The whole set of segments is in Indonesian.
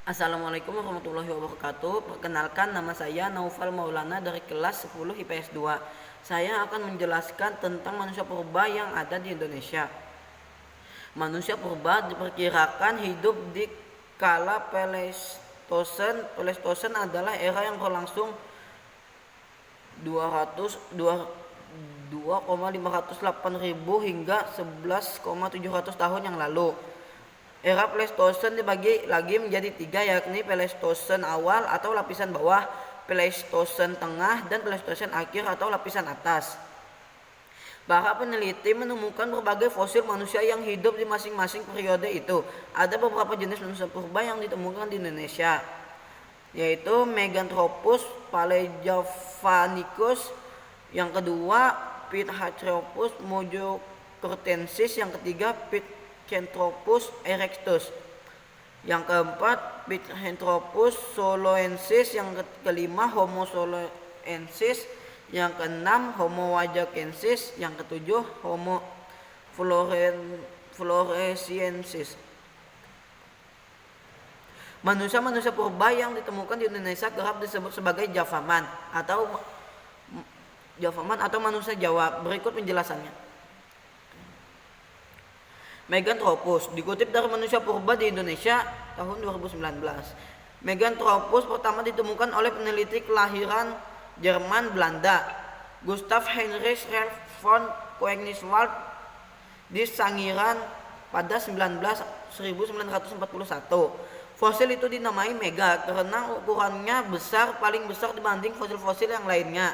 Assalamualaikum warahmatullahi wabarakatuh. Perkenalkan, nama saya Naufal Maulana dari kelas 10 IPS 2. Saya akan menjelaskan tentang manusia purba yang ada di Indonesia. Manusia purba diperkirakan hidup di kala Pleistosen. Pleistosen adalah era yang berlangsung 2,508.000 hingga 11,700 tahun yang lalu. Era Pleistosen dibagi lagi menjadi tiga, yakni Pleistosen awal atau lapisan bawah, Pleistosen tengah, dan Pleistosen akhir atau lapisan atas. Para peneliti menemukan berbagai fosil manusia yang hidup di masing-masing periode itu. Ada beberapa jenis manusia purba yang ditemukan di Indonesia, yaitu Meganthropus paleojavanicus, yang kedua Pithecanthropus mojokertensis, yang ketiga Pithecanthropus erectus, yang keempat Pithecanthropus soloensis, yang kelima Homo soloensis, yang keenam Homo wajakensis, yang ketujuh Homo floresiensis. Manusia-manusia purba yang ditemukan di Indonesia kerap disebut sebagai Javaman atau manusia Jawa. Berikut penjelasannya. Meganthropus dikutip dari Manusia Purba di Indonesia tahun 2019. Meganthropus pertama ditemukan oleh peneliti kelahiran Jerman Belanda, Gustav Heinrich Ralph von Koenigswald di Sangiran pada 1941. Fosil itu dinamai mega karena ukurannya besar, paling besar dibanding fosil-fosil yang lainnya.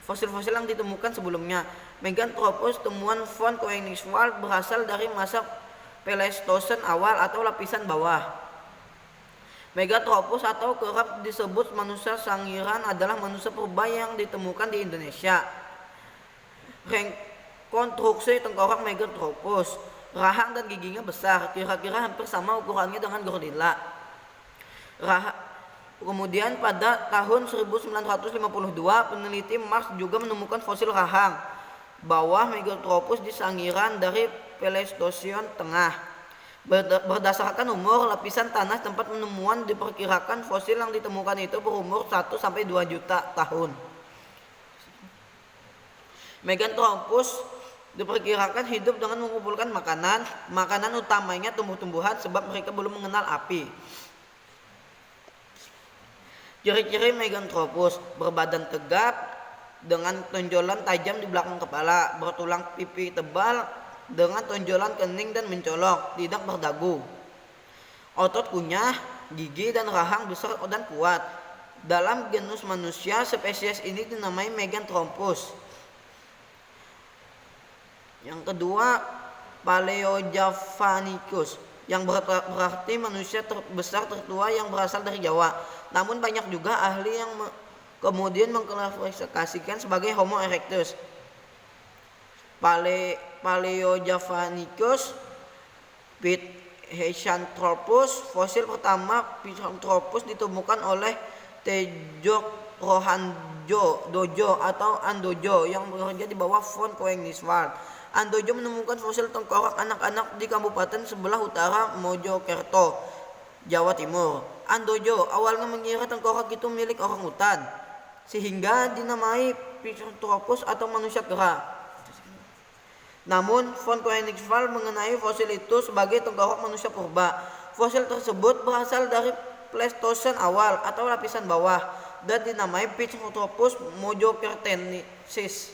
Fosil-fosil yang ditemukan sebelumnya. Meganthropus temuan von Koenigswald berasal dari masa Pleistosen awal atau lapisan bawah. Meganthropus atau kerap disebut manusia Sangiran adalah manusia purba yang ditemukan di Indonesia. Rekonstruksi tengkorak Meganthropus, rahang dan giginya besar, kira-kira hampir sama ukurannya dengan gorila. Kemudian pada tahun 1952, peneliti Mars juga menemukan fosil rahang bawah Meganthropus di Sangiran dari Pleistosen tengah. Berdasarkan umur lapisan tanah tempat penemuan, diperkirakan fosil yang ditemukan itu berumur 1-2 juta tahun. Meganthropus diperkirakan hidup dengan mengumpulkan makanan utamanya tumbuh-tumbuhan sebab mereka belum mengenal api. Ciri-ciri Meganthropus: berbadan tegap dengan tonjolan tajam di belakang kepala, bertulang pipi tebal dengan tonjolan kening dan mencolok, tidak berdagu. Otot kunyah, gigi dan rahang besar dan kuat. Dalam genus manusia, spesies ini dinamai Meganthropus. Yang kedua, Paleojavanicus, yang berarti manusia terbesar tertua yang berasal dari Jawa. Namun banyak juga ahli yang kemudian mengklasifikasikan sebagai Homo erectus. Paleojavanicus, Pithecanthropus. Fosil pertama Pithecanthropus ditemukan oleh Tejo Rohanjo Dojo atau Andojo yang bekerja di bawah von Koenigswald. Andojo menemukan fosil tengkorak anak-anak di kabupaten sebelah utara Mojokerto, Jawa Timur. Andojo awalnya mengira tengkorak itu milik orang hutan, sehingga dinamai Pithecanthropus atau manusia kera. Namun von Koenigswald mengenai fosil itu sebagai tengkorak manusia purba. Fosil tersebut berasal dari Pleistosen awal atau lapisan bawah dan dinamai Pithecanthropus mojokertensis.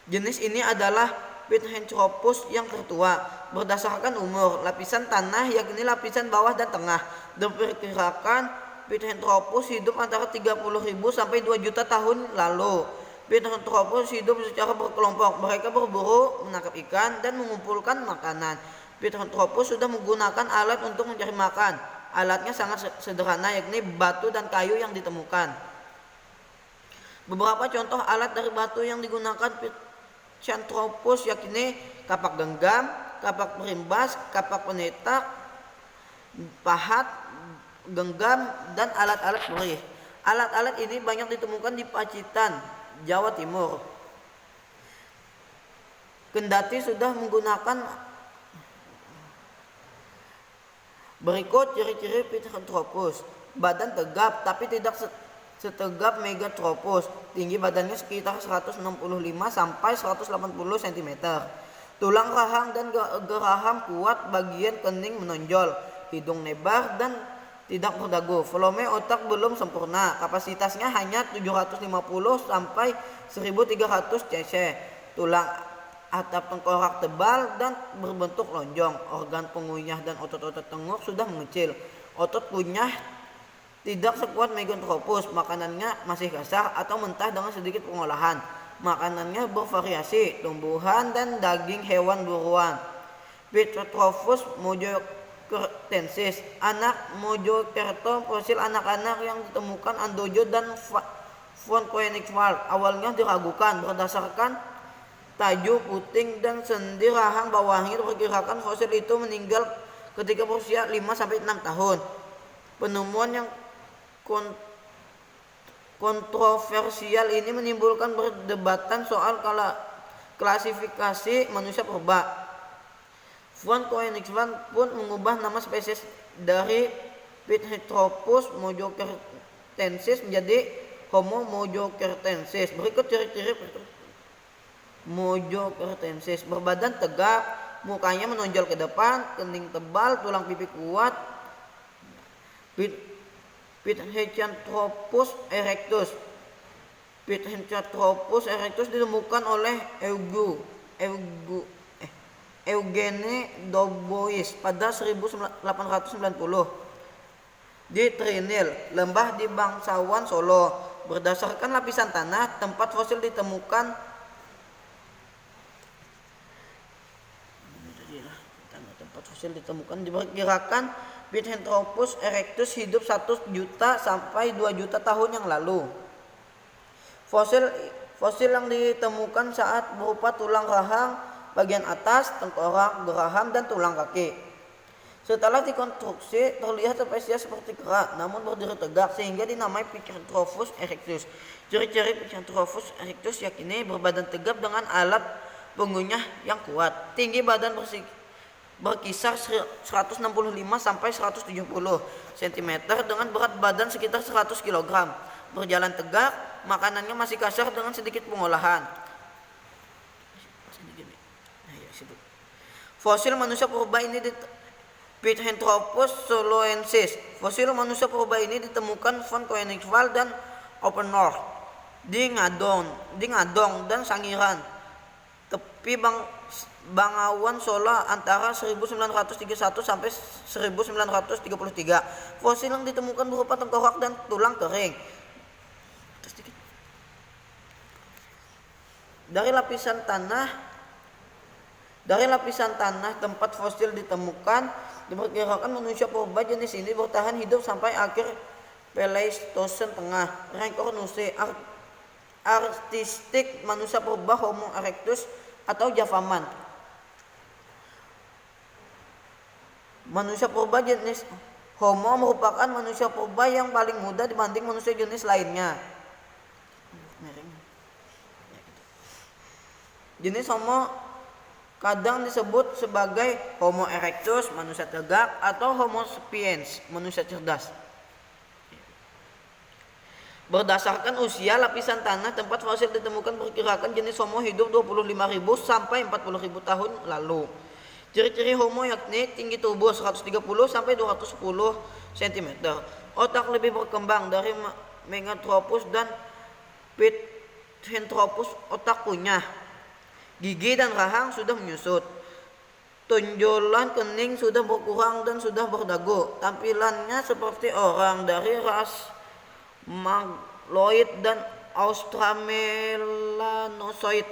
Jenis ini adalah Pithecanthropus yang tertua. Berdasarkan umur lapisan tanah, yakni lapisan bawah dan tengah, diperkirakan Pithecanthropus hidup antara 30.000 sampai 2 juta tahun lalu. Pithecanthropus hidup secara berkelompok. Mereka berburu, menangkap ikan, dan mengumpulkan makanan. Pithecanthropus sudah menggunakan alat untuk mencari makan. Alatnya sangat sederhana, yakni batu dan kayu yang ditemukan. Beberapa contoh alat dari batu yang digunakan Pithecanthropus yakni kapak genggam, kapak perimbas, kapak penetak, pahat, genggam, dan alat-alat perih. Alat-alat ini banyak ditemukan di Pacitan, Jawa Timur. Kendati sudah menggunakan Berikut ciri-ciri Pithecanthropus. Badan tegap tapi tidak setegap Meganthropus. Tinggi badannya sekitar 165 sampai 180 cm. Tulang rahang dan geraham kuat, bagian kening menonjol, hidung lebar dan tidak berdagu. Volume otak belum sempurna. Kapasitasnya hanya 750 sampai 1300 cc. Tulang atap tengkorak tebal dan berbentuk lonjong. Organ pengunyah dan otot-otot tengkuk sudah mengecil. Otot kunyah tidak sekuat Meganthropus. Makanannya masih kasar atau mentah dengan sedikit pengolahan. Makanannya bervariasi, tumbuhan dan daging hewan buruan. Pithecanthropus mojokertensis, anak Mojokerto. Fosil anak-anak yang ditemukan Andojo dan von Koenigswald awalnya diragukan berdasarkan tajuk puting dan sendi rahang bawahnya. Diperkirakan fosil itu meninggal ketika berusia 5-6 tahun. Penemuan yang kontroversial ini menimbulkan perdebatan soal klasifikasi manusia purba. Von Koenigswald pun mengubah nama spesies dari Pithecanthropus mojokertensis menjadi Homo mojokertensis. Berikut ciri-ciri Mojokertensis. Berbadan tegap, mukanya menonjol ke depan, kening tebal, tulang pipi kuat. Pithecanthropus erectus. Pithecanthropus erectus ditemukan oleh Eugene Dubois pada 1890 di Trinil, lembah di Bangsawan, Solo. Berdasarkan lapisan tanah tempat fosil ditemukan diperkirakan Pithecanthropus erectus hidup 1 juta sampai 2 juta tahun yang lalu. Fosil yang ditemukan saat berupa tulang rahang bagian atas, tengkorak, geraham dan tulang kaki. Setelah dikonstruksi terlihat spesies seperti kera namun berdiri tegak sehingga dinamai Pithecanthropus erectus. Ciri-ciri Pithecanthropus erectus yakni berbadan tegap dengan alat pengunyah yang kuat. Tinggi badan berkisar 165 sampai 170 cm dengan berat badan sekitar 100 kg. Berjalan tegak, makanannya masih kasar dengan sedikit pengolahan. Fosil manusia purba ini Pithecanthropus soloensis. Fosil manusia purba ini ditemukan von Koenigswald dan Oppenor di Ngadong dan Sangiran, tepi Bangawan, Solo antara 1931 sampai 1933. Fosil yang ditemukan berupa tengkorak dan tulang kering. Dari lapisan tanah tempat fosil ditemukan, diperkirakan manusia purba jenis ini bertahan hidup sampai akhir Pleistosen tengah. Reinkarnasi artistik manusia purba Homo erectus atau Javaman. Manusia purba jenis Homo merupakan manusia purba yang paling muda dibanding manusia jenis lainnya. Jenis Homo kadang disebut sebagai Homo erectus, manusia tegak, atau Homo sapiens, manusia cerdas. Berdasarkan usia lapisan tanah tempat fosil ditemukan, perkirakan jenis Homo hidup 25.000 sampai 40.000 tahun lalu. Ciri-ciri Homo yakni tinggi tubuh 130 sampai 210 cm. Otak lebih berkembang dari Meganthropus dan Pithecanthropus. Otak kunyah. Gigi dan rahang sudah menyusut. Tonjolan kening sudah berkurang dan sudah berdagu. Tampilannya seperti orang dari ras Mongoloid dan Australmelanosoid.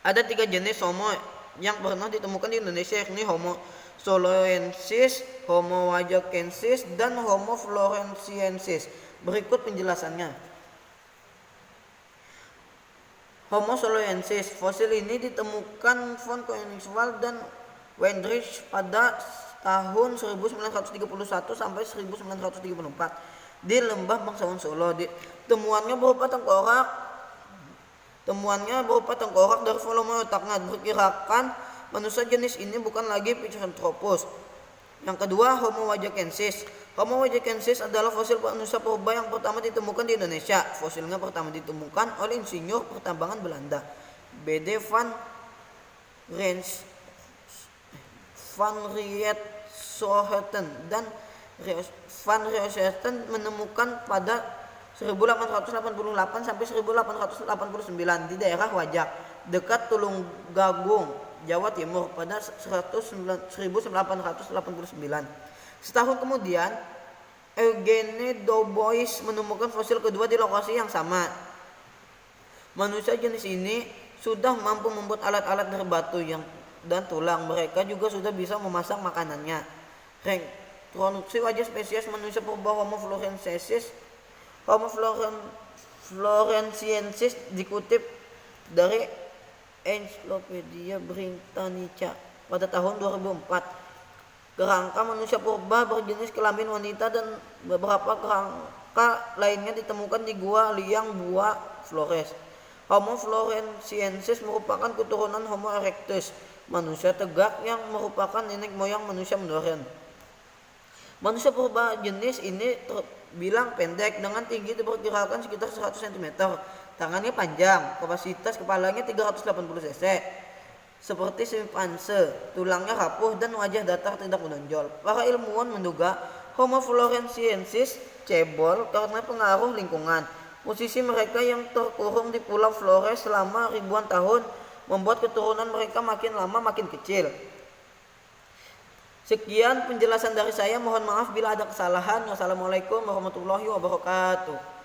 Ada 3 jenis Homo yang pernah ditemukan di Indonesia, yakni Homo soloensis, Homo wajakensis, dan Homo floresiensis. Berikut penjelasannya. Homo soloensis. Fosil ini ditemukan von Koenigswald dan Wendrich pada tahun 1931 sampai 1934 di lembah Bangsawan, Solo. Temuannya berupa tengkorak dari volume otaknya. Diperkirakan manusia jenis ini bukan lagi Pithecanthropus. Yang kedua, Homo wajakensis. Homo wajakensis adalah fosil manusia purba yang pertama ditemukan di Indonesia. Fosilnya pertama ditemukan oleh insinyur pertambangan Belanda, B.D. van Rietsoorten dan Van Rietsoorten menemukan pada 1888 sampai 1889 di daerah Wajak, dekat Tulunggagung, Jawa Timur pada 1889. Setahun kemudian, Eugene Dubois menemukan fosil kedua di lokasi yang sama. Manusia jenis ini sudah mampu membuat alat-alat dari batu dan tulang. Mereka juga sudah bisa memasak makanannya. Reproduksi wajah spesies manusia purba Homo floresiensis dikutip dari Encyclopedia Britannica pada tahun 2004. Kerangka manusia purba berjenis kelamin wanita dan beberapa kerangka lainnya ditemukan di Gua Liang Bua Flores. Homo floresiensis merupakan keturunan Homo erectus, manusia tegak yang merupakan nenek moyang manusia modern. Manusia purba jenis ini terbilang pendek dengan tinggi diperkirakan sekitar 100 cm. Tangannya panjang, kapasitas kepalanya 380 cc. Seperti simpanse, tulangnya rapuh dan wajah datar tidak menonjol. Para ilmuwan menduga Homo floresiensis cebol karena pengaruh lingkungan. Posisi mereka yang terkurung di Pulau Flores selama ribuan tahun membuat keturunan mereka makin lama makin kecil. Sekian penjelasan dari saya, mohon maaf bila ada kesalahan. Wassalamualaikum warahmatullahi wabarakatuh.